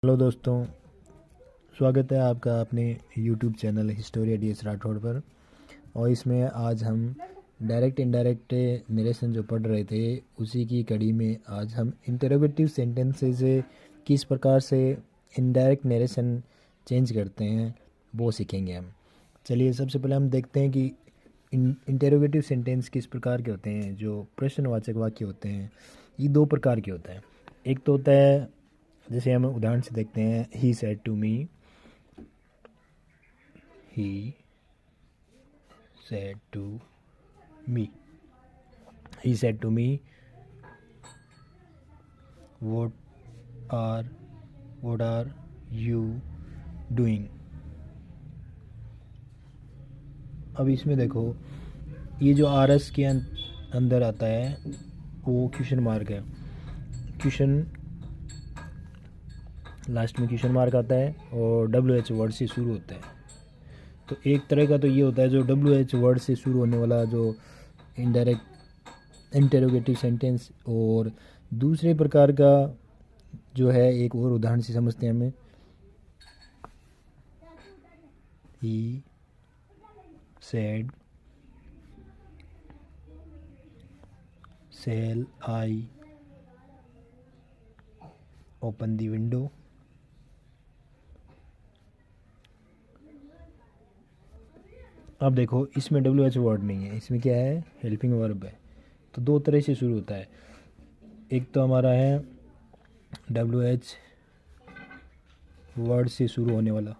Hello दोस्तों, स्वागत है आपका अपने YouTube channel Historia DS Rathore पर। और इसमें आज हम डायरेक्ट इनडायरेक्ट नरेशन जो पढ़ रहे थे उसी की कड़ी में आज हम इंटरोगेटिव सेंटेंसेस से किस प्रकार से इनडायरेक्ट नरेशन चेंज करते हैं वो सीखेंगे हम। चलिए सबसे पहले हम देखते हैं कि इंटरोगेटिव सेंटेंस किस प्रकार के होते हैं। जो प्रश्नवाचक वाक्य होते हैं ये दो प्रकार के होते हैं। एक तो होता है, जैसे हम उदाहरण से देखते हैं, he said to me, he said to me, he said to me what are you doing। अब इसमें देखो, ये जो आर एस के अंदर आता है वो क्वेश्चन मार्क है। क्वेश्चन लास्ट में क्वेश्चन मार्क आता है और डब्ल्यू एच वर्ड से शुरू होता है। तो एक तरह का तो ये होता है जो डब्ल्यू एच वर्ड से शुरू होने वाला जो इनडायरेक्ट इंटरोगेटिव सेंटेंस, और दूसरे प्रकार का जो है एक और उदाहरण से समझते हैं हमें। He said shall I open the window. अब देखो इसमें डब्ल्यू एच वर्ड नहीं है, इसमें क्या है, हेल्पिंग वर्ब है। तो दो तरह से शुरू होता है। एक तो हमारा है डब्ल्यू एच वर्ड से शुरू होने वाला,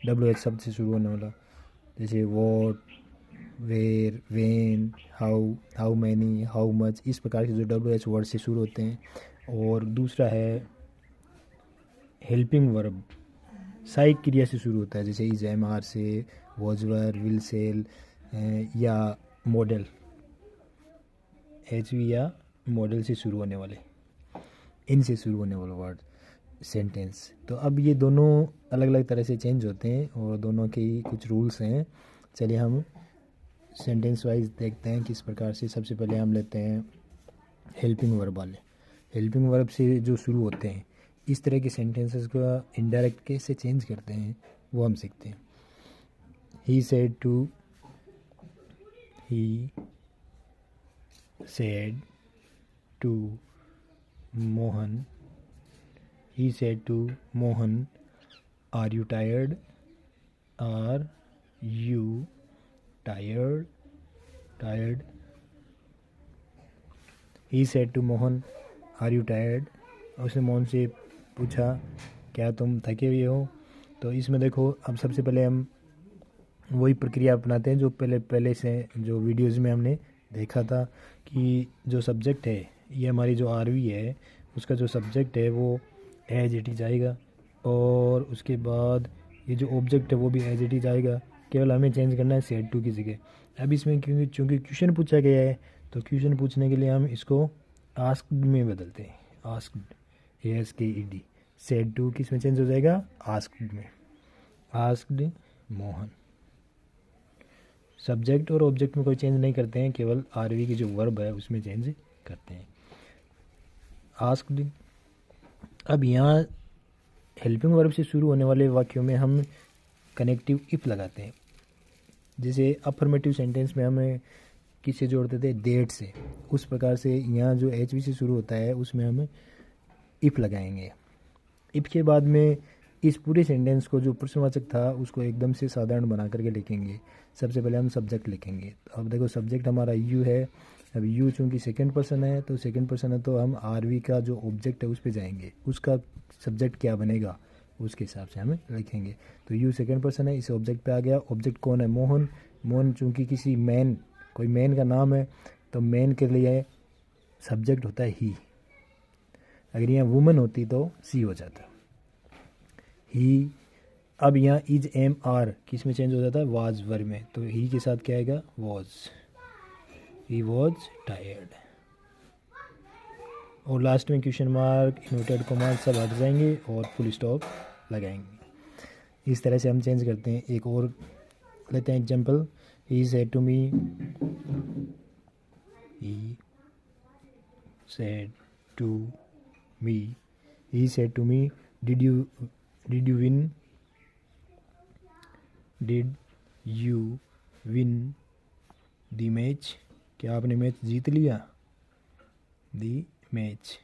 डब्ल्यू एच शब्द से शुरू होने वाला, जैसे what, where, when, how many, how much, इस प्रकार के जो डब्ल्यू एच वर्ड से शुरू होते हैं। और दूसरा है हेल्पिंग वर्ब, सहायक क्रिया से शुरू होता है, जैसे इज, एम, आर से, वॉज, वर, विल, सेल, या मॉडल, एच वी या मॉडल से शुरू होने वाले, इनसे शुरू होने वाले वर्ड सेंटेंस। तो अब ये दोनों अलग अलग तरह से चेंज होते हैं और दोनों के ही कुछ रूल्स हैं। चलिए हम सेंटेंस वाइज देखते हैं किस प्रकार से। सबसे पहले हम लेते हैं हेल्पिंग वर्ब वाले। हेल्पिंग वर्ब से जो शुरू होते हैं इस तरह के सेंटेंसेस को इनडायरेक्ट कैसे चेंज करते हैं वो हम सीखते हैं। He said to, he said to Mohan, he said to Mohan, are you tired? Are you tired? Tired. He said to Mohan, are you tired? उसने मोहन से पूछा क्या तुम थके हुए हो। तो इसमें देखो, अब सबसे पहले हम वही प्रक्रिया अपनाते हैं जो पहले से जो वीडियोज़ में हमने देखा था कि जो सब्जेक्ट है, ये हमारी जो आरवी है उसका जो सब्जेक्ट है वो एज इट इज आएगा, और उसके बाद ये जो ऑब्जेक्ट है वो भी एज इट इज आएगा। केवल हमें चेंज करना है सेड टू की जगह। अब इसमें क्योंकि चूँकि क्वेश्चन पूछा गया है तो क्वेश्चन पूछने के लिए हम इसको आस्क्ड में बदलते हैं। आस्क्ड, ASKED, सेड टू किस में चेंज हो जाएगा, आस्क्ड में। आस्क्ड मोहन। सब्जेक्ट और ऑब्जेक्ट में कोई चेंज नहीं करते हैं, केवल आरवी की जो वर्ब है उसमें चेंज करते हैं। आस्क्ड। अब यहाँ हेल्पिंग वर्ब से शुरू होने वाले वाक्यों में हम कनेक्टिव इफ लगाते हैं। जैसे अफर्मेटिव सेंटेंस में हमें किससे जोड़ते थे, डेट से, उस प्रकार से यहाँ जो एच वी से शुरू होता है उसमें हम इफ लगाएंगे। इफ के बाद में इस पूरे सेंटेंस को जो प्रश्नवाचक था उसको एकदम से साधारण बना करके लिखेंगे। सबसे पहले हम सब्जेक्ट लिखेंगे। अब देखो सब्जेक्ट हमारा यू है। अब यू चूँकि सेकंड पर्सन है तो सेकंड पर्सन है तो हम आरवी का जो ऑब्जेक्ट है उस पर जाएंगे, उसका सब्जेक्ट क्या बनेगा उसके हिसाब से हमें लिखेंगे। तो यू सेकंड पर्सन है, इस ऑब्जेक्ट पे आ गया। ऑब्जेक्ट कौन है, मोहन। मोहन चूँकि किसी मैन, कोई मैन का नाम है तो मैन के लिए सब्जेक्ट होता है ही। अगर यहाँ वुमन होती तो सी हो जाता, ही। अब यहाँ इज, एम, आर किस में चेंज हो जाता है, वाज, वर में। तो ही के साथ क्या आएगा, वॉज। He was tired. और लास्ट में क्वेश्चन मार्क, इन्वर्टेड कॉमा सब हट जाएंगे और फुल स्टॉप लगाएंगे। इस तरह से हम चेंज करते हैं। एक और लेते हैं example. He said to me, he said to me, he said to me did you win the match, क्या आपने मैच जीत लिया, द मैच।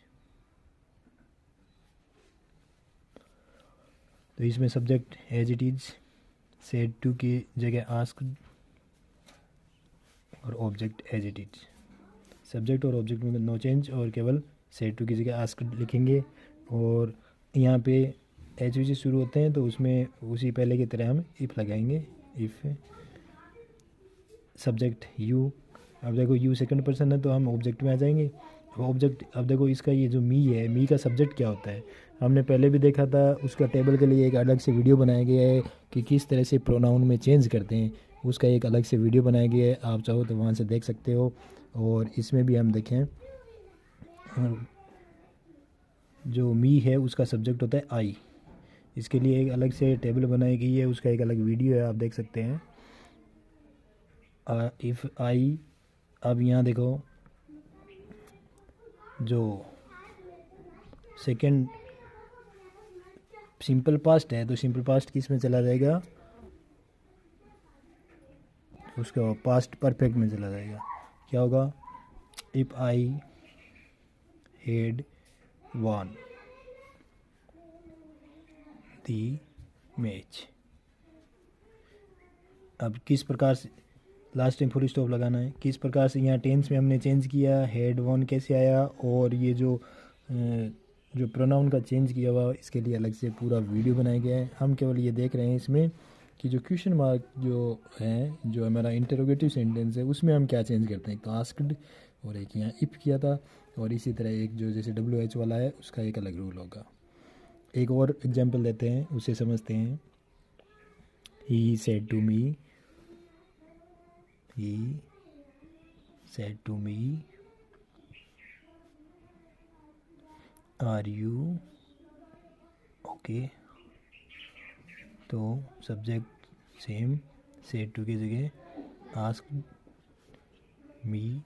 तो इसमें subject as it is, said to की जगह आस्क्ड, और object as it is. Subject और ऑब्जेक्ट में नो चेंज, और केवल सेड टू की जगह आस्क्ड लिखेंगे। और यहाँ पे एच वी से शुरू होते हैं तो उसमें उसी पहले की तरह हम इफ़ लगाएंगे, इफ़ सब्जेक्ट यू। अब देखो यू सेकंड पर्सन है तो हम ऑब्जेक्ट में आ जाएंगे। ऑब्जेक्ट, अब देखो इसका ये जो मी है, मी का सब्जेक्ट क्या होता है, हमने पहले भी देखा था। उसका टेबल के लिए एक अलग से वीडियो बनाया गया है कि किस तरह से प्रोनाउन में चेंज करते हैं, उसका एक अलग से वीडियो बनाया गया है, आप चाहो तो वहाँ से देख सकते हो। और इसमें भी हम देखें, जो मी है उसका सब्जेक्ट होता है आई, इसके लिए एक अलग से टेबल बनाई गई है, उसका एक अलग वीडियो है, आप देख सकते हैं। इफ़ आई, अब यहाँ देखो जो सेकंड सिंपल पास्ट है तो सिंपल पास्ट किस में चला जाएगा, उसका पास्ट परफेक्ट में चला जाएगा। क्या होगा, if I had won the match. अब किस प्रकार से लास्ट टाइम फुल स्टॉप लगाना है, किस प्रकार से यहाँ टेंस में हमने चेंज किया, हैड वॉन कैसे आया, और ये जो प्रोनाउन का चेंज किया हुआ इसके लिए अलग से पूरा वीडियो बनाया गया है। हम केवल ये देख रहे हैं इसमें कि जो क्वेश्चन मार्क जो है, जो हमारा इंटरोगेटिव सेंटेंस है, उसमें हम क्या चेंज करते हैं। तो आस्क्ड और एक यहाँ इफ़ किया था, और इसी तरह एक जो जैसे WH वाला है उसका एक अलग रूल होगा। एक और एग्जांपल देते हैं, उसे समझते हैं। He said to me, he said to me, are you okay? तो सब्जेक्ट सेम, सेड टू की जगह आस्क्ड मी,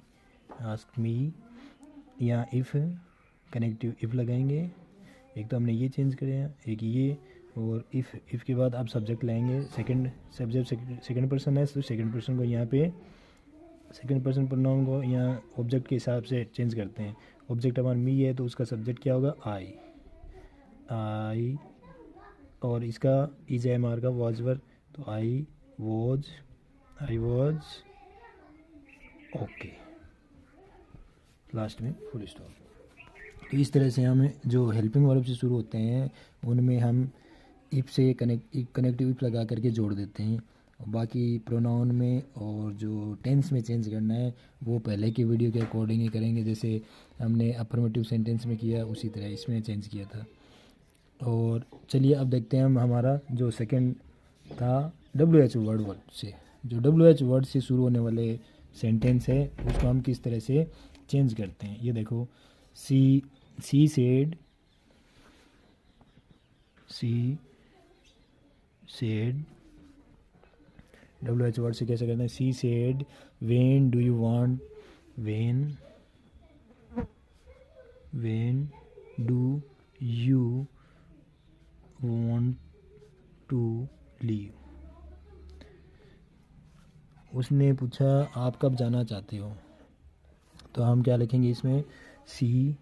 या इफ़ कनेक्टिव इफ़ लगाएंगे। एक तो हमने ये चेंज करे हैं, एक ये, और इफ़ के बाद आप सब्जेक्ट लाएंगे। सेकंड सब्जेक्ट सेकंड पर्सन है तो सेकंड पर्सन को यहाँ पे सेकंड पर्सन प्रोनाउन को यहाँ ऑब्जेक्ट के हिसाब से चेंज करते हैं। ऑब्जेक्ट हमारा मी है तो उसका सब्जेक्ट क्या होगा, आई, और इसका इज एम आर का वॉज वर, तो आई वॉज ओके, लास्ट में फुल स्टॉप। तो इस तरह से हम जो हेल्पिंग वर्ब से शुरू होते हैं उनमें हम इफ से कनेक्टिव इफ लगा करके जोड़ देते हैं। और बाकी प्रोनाउन में और जो टेंस में चेंज करना है वो पहले की वीडियो के अकॉर्डिंग ही करेंगे, जैसे हमने अफर्मेटिव सेंटेंस में किया उसी तरह इसमें चेंज किया था। और चलिए अब देखते हैं हम हमारा जो सेकंड था WH वर्ड से, जो WH वर्ड से शुरू होने वाले सेंटेंस है उसको हम किस तरह से चेंज करते हैं। ये देखो, सी सेड WH वर्ड से कैसे करते हैं। She said when do you want, when do you want to leave. उसने पूछा आप कब जाना चाहते हो, तो हम क्या लिखेंगे इसमें, सी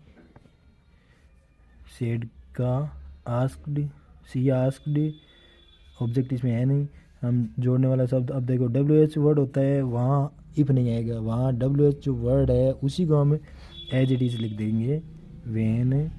सेड का आस्क्ड, सी आस्क्ड, ऑब्जेक्ट इसमें है नहीं, हम जोड़ने वाला शब्द। अब देखो WH वर्ड होता है वहाँ इफ़ नहीं आएगा, वहाँ WH जो वर्ड है उसी को हम एज इट इज़ लिख देंगे, व्हेन।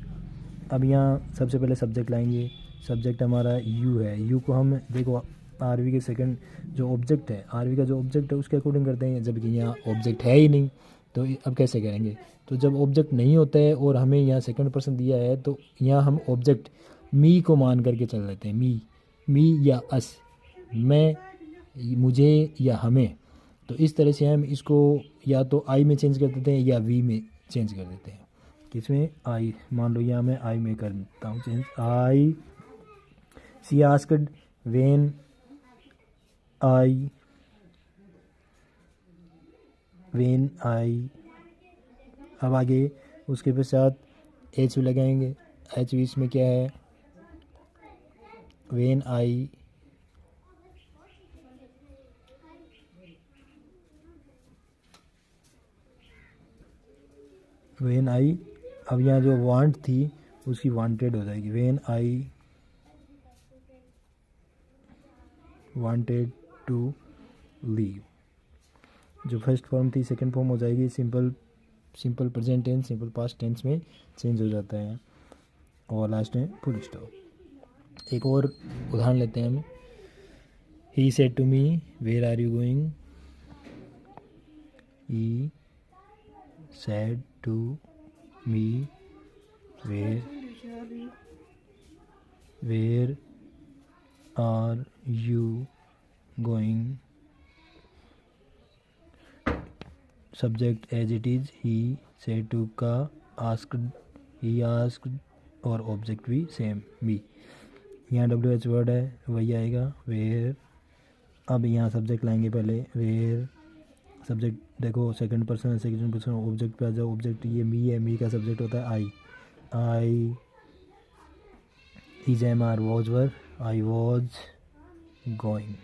अब यहाँ सबसे पहले सब्जेक्ट लाएंगे, सब्जेक्ट हमारा यू है, यू को हम देखो आरवी के सेकंड जो ऑब्जेक्ट है, आरवी का जो ऑब्जेक्ट है उसके अकॉर्डिंग करते हैं, जबकि यहाँ ऑब्जेक्ट है ही नहीं। तो अब कैसे करेंगे, तो जब ऑब्जेक्ट नहीं होता है और हमें यहाँ सेकंड पर्सन दिया है तो यहाँ हम ऑब्जेक्ट मी को मान करके चल लेते हैं, मी या अस, मैं, मुझे या हमें। तो इस तरह से हम इसको या तो आई में चेंज कर देते हैं या वी में चेंज कर देते हैं। किसमें, आई, मान लो यहाँ मैं आई में करता हूँ change, I she asked when I. अब आगे उसके पश्चात एच वी लगाएंगे, एच वी इसमें क्या है, व्हेन आई अब यहाँ जो वांट थी उसकी वांटेड हो जाएगी, when I wanted to leave. जो फर्स्ट फॉर्म थी सेकंड फॉर्म हो जाएगी, simple present tense simple past tense में चेंज हो जाता है, और लास्ट में फुल स्टॉप। एक और उदाहरण लेते हैं हम। He said to me where are you going, he said to me where are you going, subject as it is he said to का आस्क्ड ही आस्क्ड, और ऑब्जेक्ट भी सेम मी। यहाँ WH वर्ड है वही आएगा where. अब यहाँ subject लाएंगे पहले, वेयर सब्जेक्ट देखो सेकंड पर्सन ऑब्जेक्ट पे आ जाओ, ऑब्जेक्ट ये मी है, मी का सब्जेक्ट होता है I is am are was were, I was going,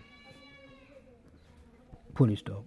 full stop.